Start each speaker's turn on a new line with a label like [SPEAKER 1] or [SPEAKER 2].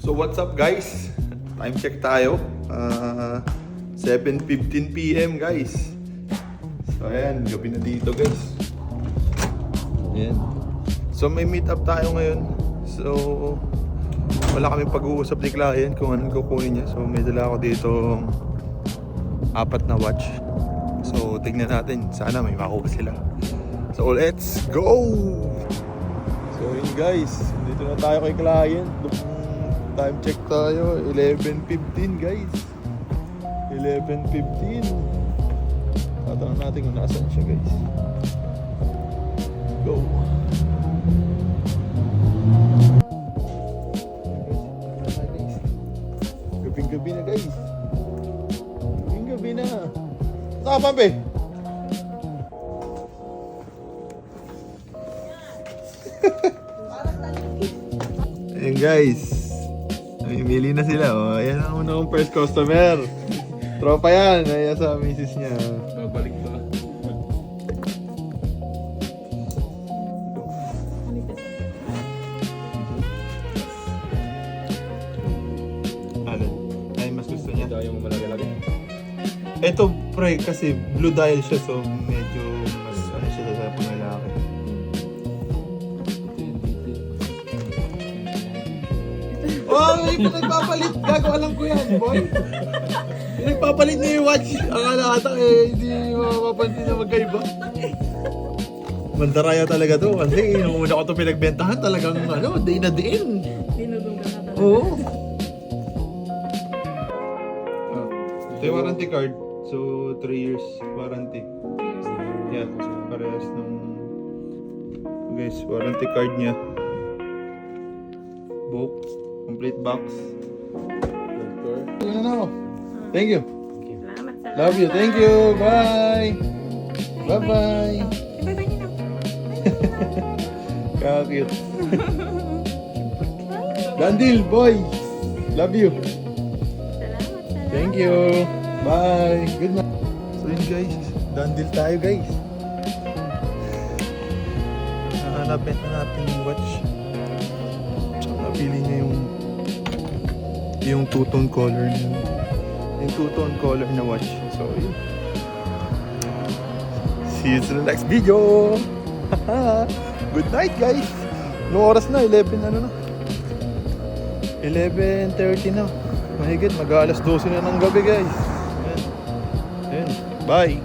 [SPEAKER 1] So what's up guys? Time check tayo. 7:15 PM guys. So ayan, gabi na dito guys. Ayan. So may meet up tayo ngayon. So wala kaming pag-uusap ni client kung anong kukunin niya. So may dala ako dito 4 na watch. So tignan natin, sana may makuha sila. So let's go! So yun guys, dito na tayo kay client. Time check tayo, 11:15 guys. 11:15. Tatanong natin kung nasaan siya guys. Go! Gabing-gabi na guys. Gabing-gabi na. Saan ka, Pampe? Ayan guys, namimili na sila. Oh, ayan ang unang first customer. Tropa yan, ayan sa misis niya.
[SPEAKER 2] Babalik pa.
[SPEAKER 1] Ano? Ay, mas gusto niya.
[SPEAKER 2] Ito yung malaki-laki.
[SPEAKER 1] Ito pre, kasi blue dial siya, so medyo mas ano siya sa pangalaki. Oh, yung nagpapalit. Gago, alam ko yan, boy. Yung nagpapalit niya yung watch. Akala ata hindi mapapansin na magkaiba. Mandaraya talaga to. Kasi nung una ko to pinagbentahan, talagang day na din.
[SPEAKER 3] Dinudong ka na talaga.
[SPEAKER 1] Oo. Ito yung warranty card. So, 3 years warranty. Yeah, parehas ng... Guys, warranty card niya. Book. Complete box. Yun na ako. Thank you.
[SPEAKER 3] Salamat, salamat.
[SPEAKER 1] Love you. Thank you. Bye. Bye-bye.
[SPEAKER 3] Bye-bye nila.
[SPEAKER 1] Kakit. Dandil, boy. Love you.
[SPEAKER 3] Salamat.
[SPEAKER 1] Thank you. Bye. Good night. So yun guys, dandil tayo guys. Nahanapin na natin yung watch. Napili niya yung two-tone color niya. Yung two-tone color na watch. So yun. See you to the next video. Good night guys. Anong oras na? 11 ano na? 11:30 na. Mahigit, mag-alas 12 na ng gabi guys. Ayan. Bye!